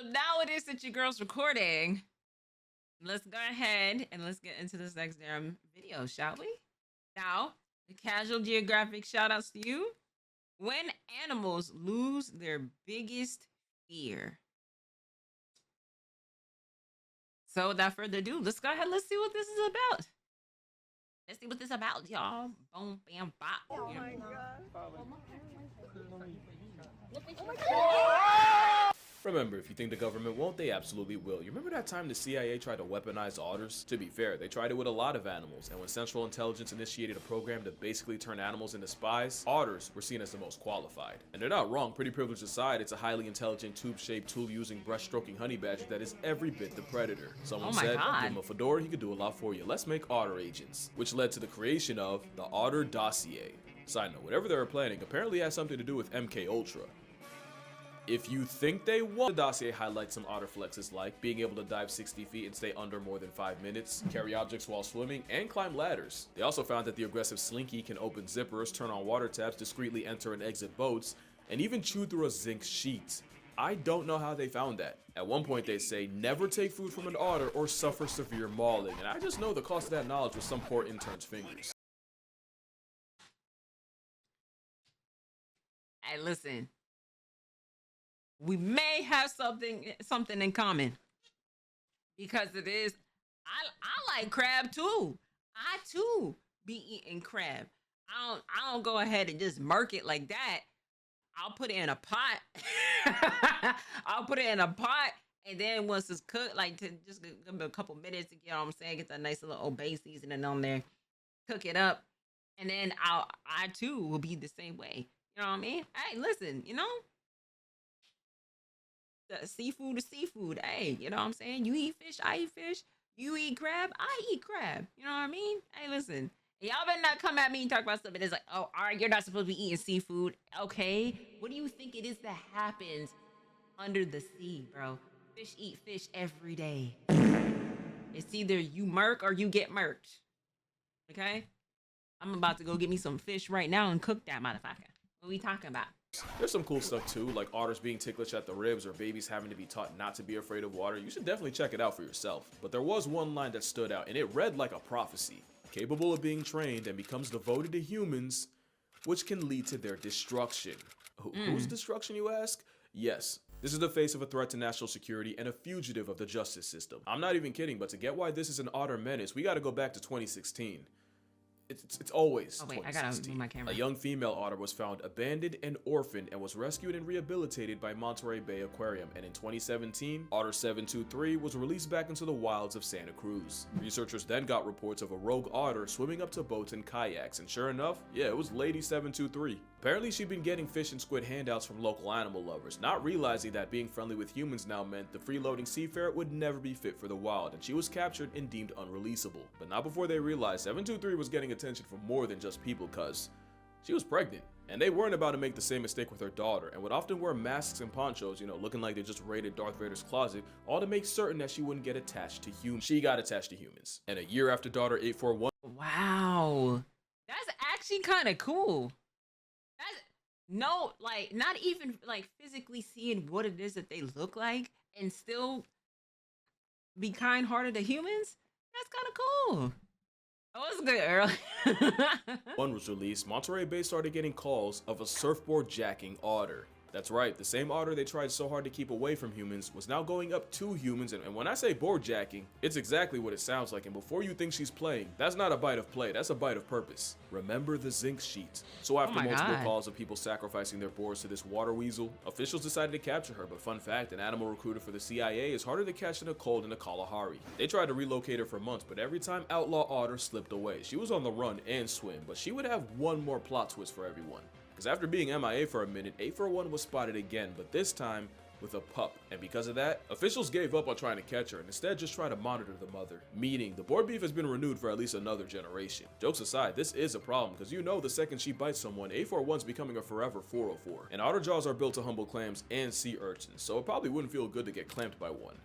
So now it is that your girl's recording. Let's go ahead and let's get into this next damn video, shall we? Now, the casual geographic shout outs to you. When animals lose their biggest fear. So without further ado, let's go ahead. Let's see what this is about. Let's see what this is about, y'all. Boom, bam, bop. Oh my god. Remember, if you think the government won't, they absolutely will. You remember that time the CIA tried to weaponize otters? To be fair, they tried it with a lot of animals, and when Central Intelligence initiated a program to basically turn animals into spies, otters were seen as the most qualified. And they're not wrong, pretty privilege aside, it's a highly intelligent, tube-shaped, tool-using, brush-stroking honey badger that is every bit the predator. Someone said, give him a fedora, he could do a lot for you. Let's make otter agents. Which led to the creation of the Otter Dossier. Side note, whatever they were planning apparently has something to do with MK Ultra. If you think they won't, the dossier highlights some otter flexes like being able to dive 60 feet and stay under more than 5 minutes, carry objects while swimming, and climb ladders. They also found that the aggressive Slinky can open zippers, turn on water taps, discreetly enter and exit boats, and even chew through a zinc sheet. I don't know how they found that. At one point they say, never take food from an otter or suffer severe mauling, and I just know the cost of that knowledge was some poor intern's fingers. Hey, listen. We may have something in common because it is. I like crab too. I too be eating crab. I don't go ahead and just murk it like that. I'll put it in a pot. I'll put it in a pot, and then once it's cooked, like to just give it a couple minutes to get, what I'm saying, get that nice little Old Bay seasoning on there, cook it up, and then I too will be the same way. You know what I mean? Hey, listen, you know. Seafood is seafood. Hey, you know what I'm saying? You eat fish, I eat fish. You eat crab, I eat crab. You know what I mean? Hey, listen. Y'all better not come at me and talk about stuff. It is like, oh, all right, you're not supposed to be eating seafood. Okay. What do you think it is that happens under the sea, bro? Fish eat fish every day. It's either you murk or you get murked. Okay? I'm about to go get me some fish right now and cook that motherfucker. What are we talking about? There's some cool stuff too, like otters being ticklish at the ribs or babies having to be taught not to be afraid of water. You should definitely check it out for yourself. But there was one line that stood out, and it read like a prophecy. Capable of being trained and becomes devoted to humans, which can lead to their destruction. Whose destruction, you ask? Yes. This is the face of a threat to national security and a fugitive of the justice system. I'm not even kidding, but to get why this is an otter menace, we gotta go back to 2016. It's always. Oh wait, I gotta move my camera. A young female otter was found abandoned and orphaned and was rescued and rehabilitated by Monterey Bay Aquarium. And in 2017, Otter 723 was released back into the wilds of Santa Cruz. Researchers then got reports of a rogue otter swimming up to boats and kayaks, and sure enough, yeah, it was Lady 723. Apparently, she'd been getting fish and squid handouts from local animal lovers, not realizing that being friendly with humans now meant the freeloading seafarer would never be fit for the wild, and she was captured and deemed unreleasable. But not before they realized 723 was getting attention from more than just people, cuz she was pregnant, and they weren't about to make the same mistake with her daughter, and would often wear masks and ponchos, you know, looking like they just raided Darth Vader's closet, all to make certain that she wouldn't get attached to humans. She got attached to humans. And a year after daughter 841, wow, that's actually kind of cool. That's no, like, not even like physically seeing what it is that they look like and still be kind-hearted to humans. That's kind of cool. That was good, Earl. one was released, Monterey Bay started getting calls of a surfboard jacking otter. That's right, the same otter they tried so hard to keep away from humans was now going up to humans, and when I say board jacking, it's exactly what it sounds like, and before you think she's playing, that's not a bite of play, that's a bite of purpose. Remember the zinc sheet. So after multiple calls of people sacrificing their boards to this water weasel, officials decided to capture her, but fun fact, an animal recruiter for the CIA is harder to catch than a cold in the Kalahari. They tried to relocate her for months, but every time outlaw otter slipped away. She was on the run and swim, but she would have one more plot twist for everyone. Because after being MIA for a minute, 841 was spotted again, but this time with a pup. And because of that, officials gave up on trying to catch her and instead just tried to monitor the mother. Meaning, the board beef has been renewed for at least another generation. Jokes aside, this is a problem because you know the second she bites someone, 841's becoming a forever 404. And otter jaws are built to humble clams and sea urchins, so it probably wouldn't feel good to get clamped by one.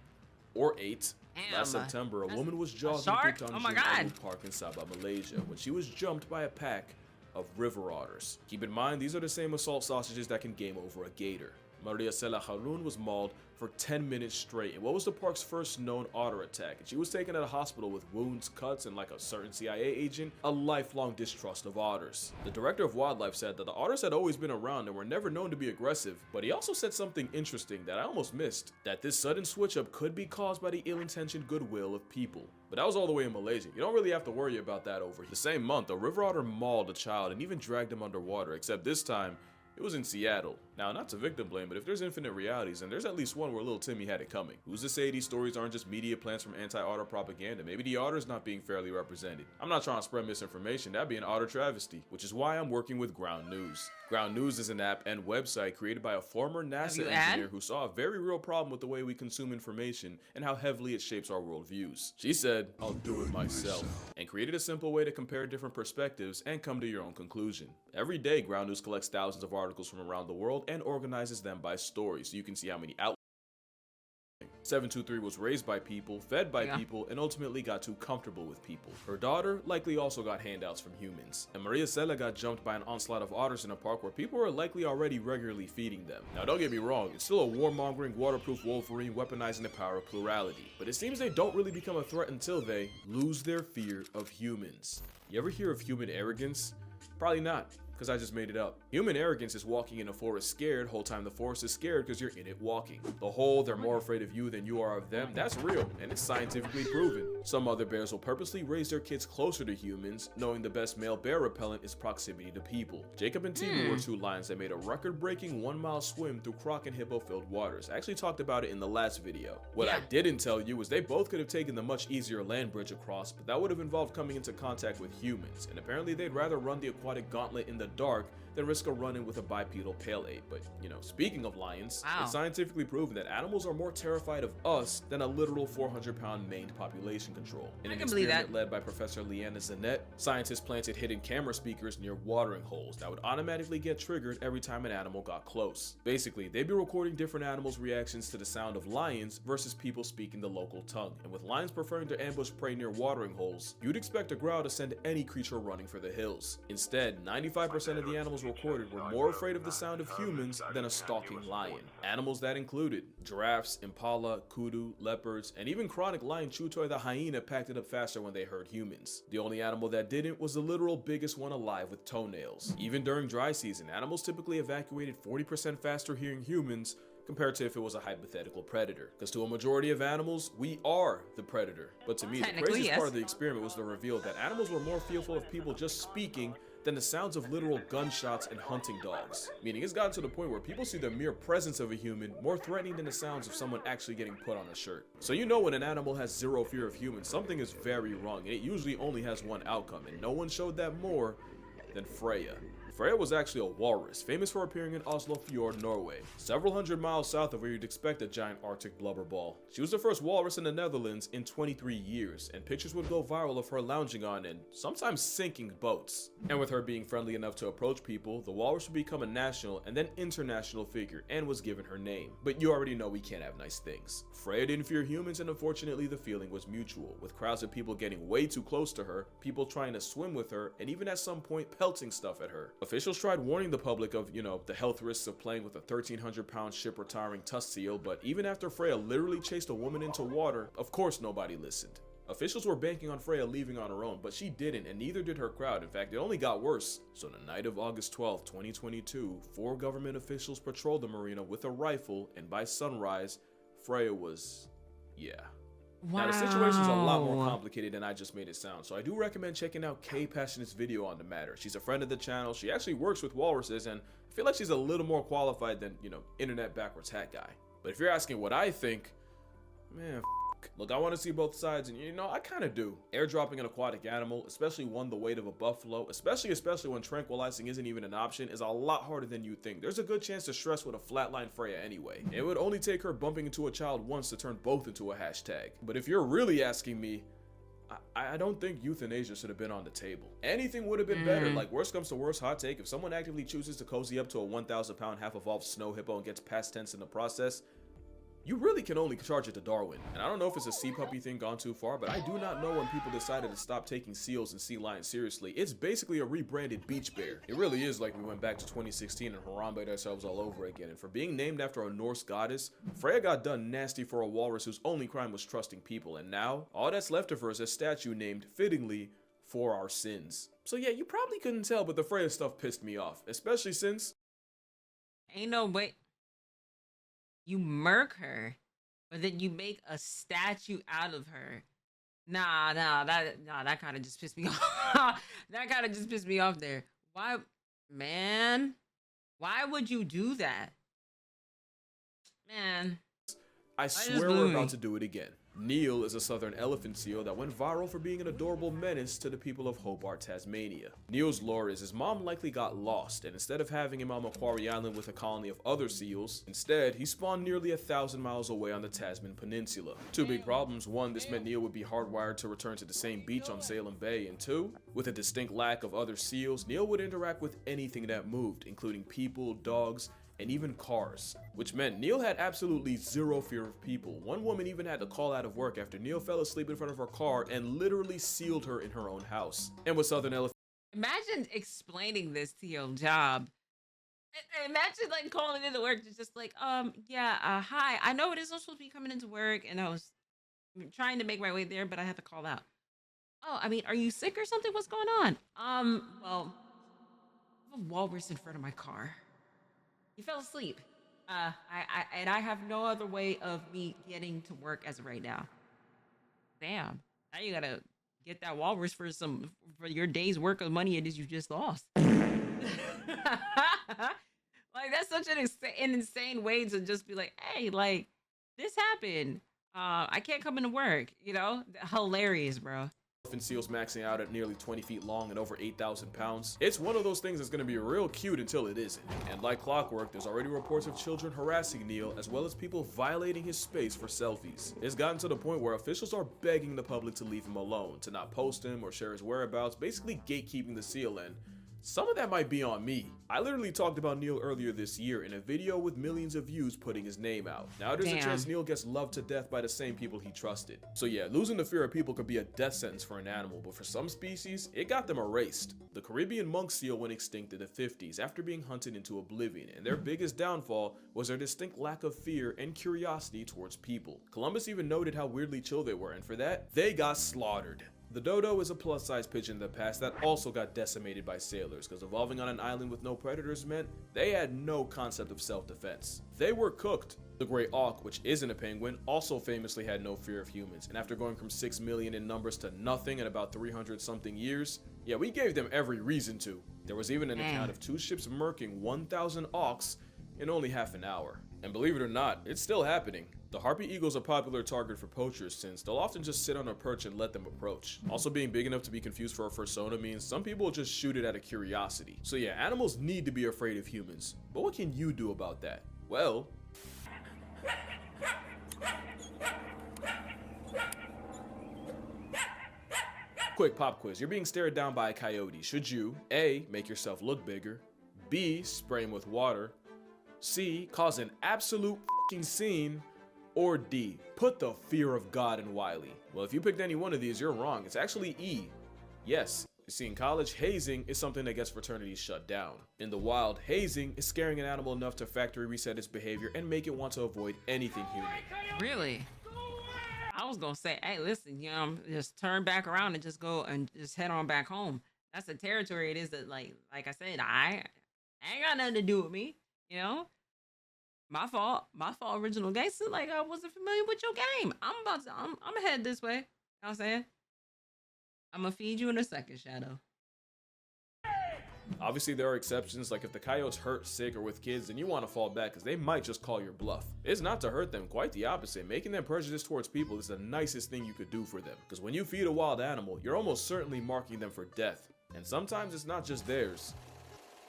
Or 8. Damn, last September, a woman was jogging through Tanjung Park in Sabah, Malaysia, when she was jumped by a pack of river otters. Keep in mind, these are the same assault sausages that can game over a gator. Maria Sela Harun was mauled for 10 minutes straight in what was the park's first known otter attack, and she was taken to the hospital with wounds, cuts, and like a certain CIA agent, a lifelong distrust of otters. The director of wildlife said that the otters had always been around and were never known to be aggressive, but he also said something interesting that I almost missed, that this sudden switch up could be caused by the ill-intentioned goodwill of people. But that was all the way in Malaysia. You don't really have to worry about that over here. The same month, a river otter mauled a child and even dragged him underwater, except this time, it was in Seattle. Now, not to victim blame, but if there's infinite realities, then there's at least one where little Timmy had it coming. Who's to say these stories aren't just media plants from anti-otter propaganda? Maybe the otter's not being fairly represented. I'm not trying to spread misinformation, that'd be an otter travesty, which is why I'm working with Ground News. Ground News is an app and website created by a former NASA engineer who saw a very real problem with the way we consume information and how heavily it shapes our worldviews. She said, "I'll do it myself," and created a simple way to compare different perspectives and come to your own conclusion. Every day, Ground News collects thousands of articles from around the world and organizes them by story, so you can see how many outlets. 723 was raised by people, fed by people, and ultimately got too comfortable with people. Her daughter likely also got handouts from humans. And Maria Sela got jumped by an onslaught of otters in a park where people were likely already regularly feeding them. Now don't get me wrong, it's still a warmongering, waterproof Wolverine weaponizing the power of plurality. But it seems they don't really become a threat until they lose their fear of humans. You ever hear of human arrogance? Probably not, because I just made it up. Human arrogance is walking in a forest scared, whole time the forest is scared because you're in it walking. The whole "they're more afraid of you than you are of them," that's real, and it's scientifically proven. Some mother bears will purposely raise their kids closer to humans, knowing the best male bear repellent is proximity to people. Jacob and Timu were two lions that made a record-breaking 1-mile swim through croc and hippo-filled waters. I actually talked about it in the last video. What I didn't tell you was they both could have taken the much easier land bridge across, but that would have involved coming into contact with humans, and apparently they'd rather run the aquatic gauntlet in the dark than risk a run-in with a bipedal pale ape. But, you know, speaking of lions, it's scientifically proven that animals are more terrified of us than a literal 400-pound maned population control. In an experiment led by Professor Leanna Zanet, scientists planted hidden camera speakers near watering holes that would automatically get triggered every time an animal got close. Basically, they'd be recording different animals' reactions to the sound of lions versus people speaking the local tongue. And with lions preferring to ambush prey near watering holes, you'd expect a growl to send any creature running for the hills. Instead, 95% of the animals recorded were more afraid of the sound of humans than a stalking lion. Animals that included giraffes, impala, kudu, leopards, and even chronic lion Chutoy the hyena packed it up faster when they heard humans. The only animal that didn't was the literal biggest one alive with toenails. Even during dry season, animals typically evacuated 40% faster hearing humans compared to if it was a hypothetical predator. Because to a majority of animals, we are the predator. But to me, the craziest part of the experiment was the reveal that animals were more fearful of people just speaking than the sounds of literal gunshots and hunting dogs. Meaning it's gotten to the point where people see the mere presence of a human more threatening than the sounds of someone actually getting put on a shirt. So you know when an animal has zero fear of humans, something is very wrong, and it usually only has one outcome, and no one showed that more than Freya. Freya was actually a walrus, famous for appearing in Oslo Fjord, Norway, several hundred miles south of where you'd expect a giant Arctic blubber ball. She was the first walrus in the Netherlands in 23 years, and pictures would go viral of her lounging on and sometimes sinking boats. And with her being friendly enough to approach people, the walrus would become a national and then international figure and was given her name. But you already know we can't have nice things. Freya didn't fear humans, and unfortunately the feeling was mutual, with crowds of people getting way too close to her, people trying to swim with her, and even at some point pelting stuff at her. Officials tried warning the public of, the health risks of playing with a 1,300-pound ship-retiring tusk seal, but even after Freya literally chased a woman into water, of course nobody listened. Officials were banking on Freya leaving on her own, but she didn't, and neither did her crowd. In fact, it only got worse. So the night of August 12, 2022, 4 government officials patrolled the marina with a rifle, and by sunrise, Freya was, Now, the situation's a lot more complicated than I just made it sound, so I do recommend checking out Kay Passionate's video on the matter. She's a friend of the channel, she actually works with walruses, and I feel like she's a little more qualified than, internet backwards hat guy. But if you're asking what I think, man, look, I want to see both sides, and I kind of do. Airdropping an aquatic animal, especially one the weight of a buffalo, especially when tranquilizing isn't even an option, is a lot harder than you think. There's a good chance to stress with a flatline Freya anyway. It would only take her bumping into a child once to turn both into a hashtag. But if you're really asking me, I don't think euthanasia should have been on the table. Anything would have been better. Like, worst comes to worst, hot take, if someone actively chooses to cozy up to a 1,000-pound half-evolved snow hippo and gets past tense in the process, you really can only charge it to Darwin. And I don't know if it's a sea puppy thing gone too far, but I do not know when people decided to stop taking seals and sea lions seriously. It's basically a rebranded beach bear. It really is like we went back to 2016 and Harambe'd ourselves all over again. And for being named after a Norse goddess, Freya got done nasty for a walrus whose only crime was trusting people. And now, all that's left of her is a statue named, fittingly, for our sins. So yeah, you probably couldn't tell, but the Freya stuff pissed me off, especially since Ain't no way. You murk her, but then you make a statue out of her. That kind of just pissed me off. That kind of just pissed me off there. Why, man? Why would you do that? Man. I swear we're about to do it again. Neil is a southern elephant seal that went viral for being an adorable menace to the people of Hobart, Tasmania. Neil's lore is his mom likely got lost, and instead of having him on Macquarie Island with a colony of other seals, instead he spawned nearly 1,000 miles away on the Tasman Peninsula. Two big problems: one, this meant Neil would be hardwired to return to the same beach on Salem Bay, and two, with a distinct lack of other seals, Neil would interact with anything that moved, including people, dogs, and even cars, which meant Neil had absolutely zero fear of people. One woman even had to call out of work after Neil fell asleep in front of her car and literally sealed her in her own house. And with Southern Elephant, Imagine explaining this to your job. Imagine like calling into work to just like, hi, I know it is I'm supposed to be coming into work and I was trying to make my way there, but I have to call out. Oh, I mean, are you sick or something? What's going on? Well, I have a walrus in front of my car. He fell asleep. I have no other way of me getting to work as of right now. Damn. Now you gotta get that walrus for your day's work of money it is you just lost. Like that's such an insane way to just be like, hey, like this happened. I can't come into work. You know, hilarious, bro. seals maxing out at nearly 20 feet long and over 8,000 pounds. It's one of those things that's going to be real cute until it isn't. And like clockwork, there's already reports of children harassing Neil, as well as people violating his space for selfies. It's gotten to the point where officials are begging the public to leave him alone, to not post him or share his whereabouts, basically gatekeeping the seal, and some of that might be on me. I literally talked about Neil earlier this year in a video with millions of views putting his name out. Now there's a chance Neil gets loved to death by the same people he trusted. So yeah, losing the fear of people could be a death sentence for an animal, but for some species, it got them erased. The Caribbean monk seal went extinct in the 50s after being hunted into oblivion, and their biggest downfall was their distinct lack of fear and curiosity towards people. Columbus even noted how weirdly chill they were, and for that, they got slaughtered. The dodo is a plus-size pigeon in the past that also got decimated by sailors, because evolving on an island with no predators meant they had no concept of self-defense. They were cooked. The gray auk, which isn't a penguin, also famously had no fear of humans, and after going from 6 million in numbers to nothing in about 300-something years, yeah, we gave them every reason to. There was even an account of 2 ships murking 1,000 auks in only half an hour. And believe it or not, it's still happening. The harpy eagle's a popular target for poachers since they'll often just sit on a perch and let them approach. Also, being big enough to be confused for a fursona means some people will just shoot it out of curiosity. So yeah, animals need to be afraid of humans. But what can you do about that? Well, quick pop quiz. You're being stared down by a coyote. Should you A, make yourself look bigger, B, spray him with water, C, cause an absolute fucking scene, or D, put the fear of God in Wiley? Well, if you picked any one of these, you're wrong. It's actually E. Yes, you see, in college, hazing is something that gets fraternities shut down. In the wild, hazing is scaring an animal enough to factory reset its behavior and make it want to avoid anything human. Really? I was gonna say, hey, listen, you know, just turn back around and just go and just head on back home. That's the territory it is that, like I said, I ain't got nothing to do with me, you know? My fault, original gangster. Like, I wasn't familiar with your game. I'm gonna head this way. You know what I'm saying? I'm gonna feed you in a second, Shadow. Obviously, there are exceptions, like if the coyote's hurt, sick, or with kids, then you want to fall back because they might just call your bluff. It's not to hurt them, quite the opposite. Making them prejudiced towards people is the nicest thing you could do for them, because when you feed a wild animal, you're almost certainly marking them for death, and sometimes it's not just theirs.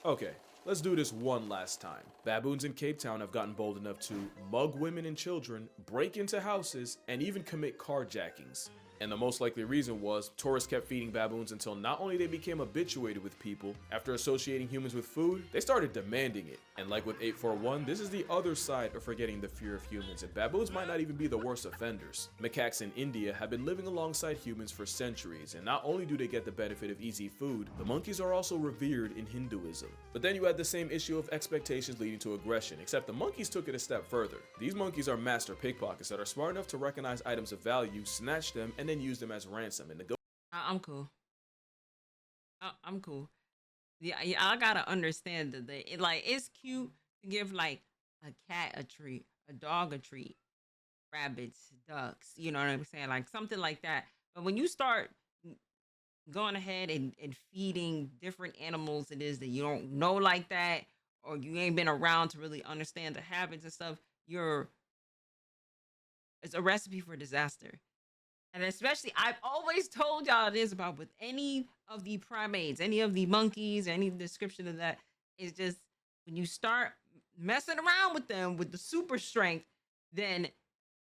Okay, let's do this one last time. Baboons in Cape Town have gotten bold enough to mug women and children, break into houses, and even commit carjackings. And the most likely reason was tourists kept feeding baboons until not only they became habituated with people, after associating humans with food, they started demanding it. And like with 841, this is the other side of forgetting the fear of humans, and baboons might not even be the worst offenders. Macaques in India have been living alongside humans for centuries, and not only do they get the benefit of easy food, the monkeys are also revered in Hinduism. But then you had the same issue of expectations leading to aggression, except the monkeys took it a step further. These monkeys are master pickpockets that are smart enough to recognize items of value, snatch them, and then use them as ransom and negotiate. I'm cool. I'm cool. Yeah, I gotta understand that it's cute to give like a cat a treat, a dog a treat, rabbits, ducks, you know what I'm saying? Like something like that. But when you start going ahead and feeding different animals it is that you don't know like that, or you ain't been around to really understand the habits and stuff, it's a recipe for disaster. And especially, I've always told y'all this about with any of the primates, any of the monkeys, any description of that, is just when you start messing around with them with the super strength, then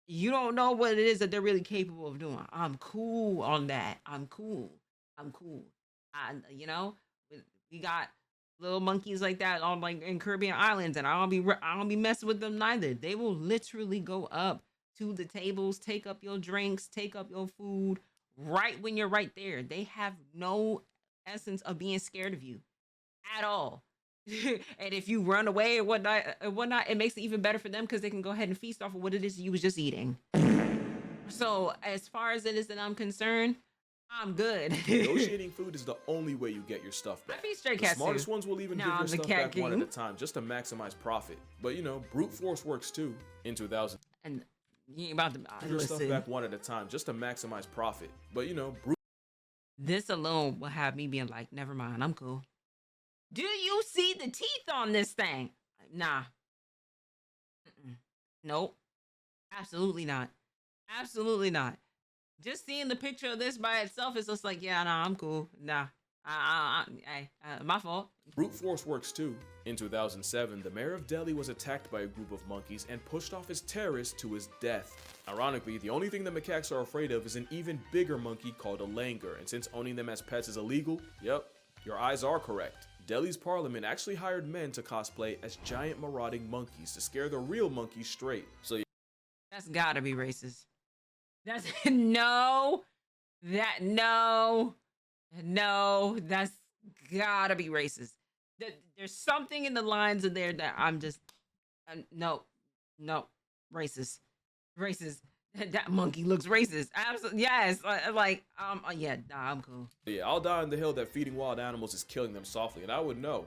you don't know what it is that they're really capable of doing. I'm cool on that. I'm cool. I'm cool. We got little monkeys like that on like in Caribbean islands, and I don't be messing with them neither. They will literally go up to the tables, take up your drinks, take up your food right when you're right there. They have no essence of being scared of you at all. And if you run away or whatnot, it makes it even better for them because they can go ahead and feast off of what it is you was just eating. So as far as it is that I'm concerned, I'm good. Negotiating food is the only way you get your stuff back. I feed stray The cats smartest too. ones will even give I'm your the stuff cat back one at king. a time just to maximize profit. But brute force works too. In 2000, And you ain't about to give your stuff listen. back one at a time just to maximize profit. But brute This alone will have me being like, never mind, I'm cool. Do you see the teeth on this thing? Nah. Nope. Absolutely not. Absolutely not. Just seeing the picture of this by itself is just like, yeah, nah, I'm cool. Nah. My fault. Brute force works too. In 2007, the mayor of Delhi was attacked by a group of monkeys and pushed off his terrorist to his death. Ironically, the only thing the macaques are afraid of is an even bigger monkey called a langur, and since owning them as pets is illegal, yep, your eyes are correct. Delhi's parliament actually hired men to cosplay as giant marauding monkeys to scare the real monkeys straight. So That's gotta be racist. That's no, that's gotta be racist. There's something in the lines of there that I'm just, no, racist. That monkey looks racist. Absolutely, yes. Yeah, nah, I'm cool. yeah, I'll die on the hill that feeding wild animals is killing them softly, and I would know,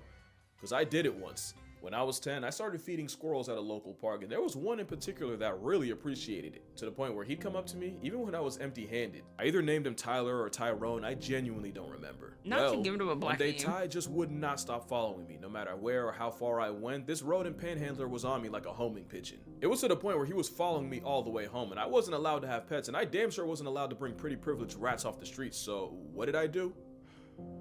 because I did it once. When I was 10, I started feeding squirrels at a local park, and there was one in particular that really appreciated it, to the point where he'd come up to me even when I was empty-handed. I either named him Tyler or Tyrone, I genuinely don't remember. Not to give him a black one day name. Ty just would not stop following me. No matter where or how far I went, this rodent panhandler was on me like a homing pigeon. It was to the point where he was following me all the way home, and I wasn't allowed to have pets, and I damn sure wasn't allowed to bring pretty privileged rats off the streets, so what did I do?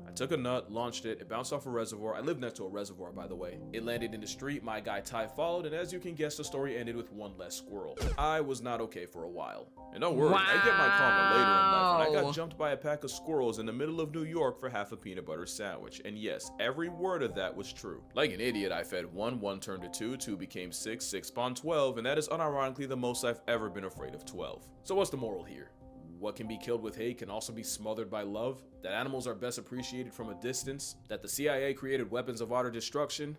I took a nut, launched it, it bounced off a reservoir. I live next to a reservoir, by the way. It landed in the street, my guy Ty followed, and as you can guess, the story ended with one less squirrel. I was not okay for a while. And don't worry, I get my karma later in life when I got jumped by a pack of squirrels in the middle of New York for half a peanut butter sandwich. And yes, every word of that was true. Like an idiot, I fed one, one turned to two, two became six, six spawned 12, and that is unironically the most I've ever been afraid of 12. So what's the moral here? What can be killed with hate can also be smothered by love, that animals are best appreciated from a distance, that the CIA created weapons of utter destruction.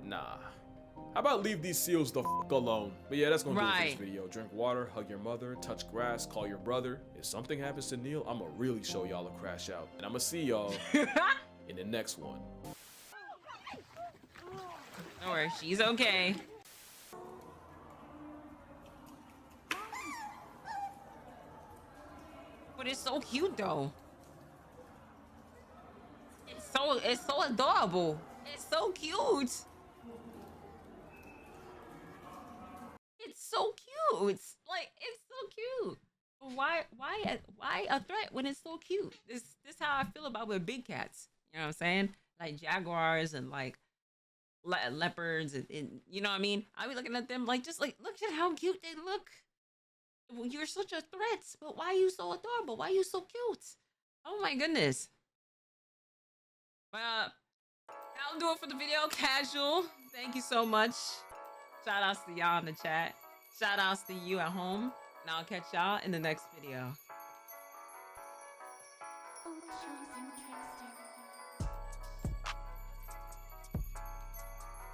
Nah. How about leave these seals the fuck alone? But yeah, that's gonna do it for this video. Drink water, hug your mother, touch grass, call your brother. If something happens to Neil, I'ma really show y'all a crash out. And I'ma see y'all in the next one. Don't worry, she's okay. But it's so cute though. It's so adorable. It's so cute. It's so cute. It's so cute. Why a threat when it's so cute? This how I feel about with big cats. You know what I'm saying? Like jaguars and like leopards and you know what I mean? I be looking at them like look at how cute they look. Well, you're such a threat, but why are you so adorable? Why are you so cute? Oh my goodness. That'll do it for the video. Casual. Thank you so much. Shout outs to y'all in the chat. Shout outs to you at home. And I'll catch y'all in the next video. Oh, choose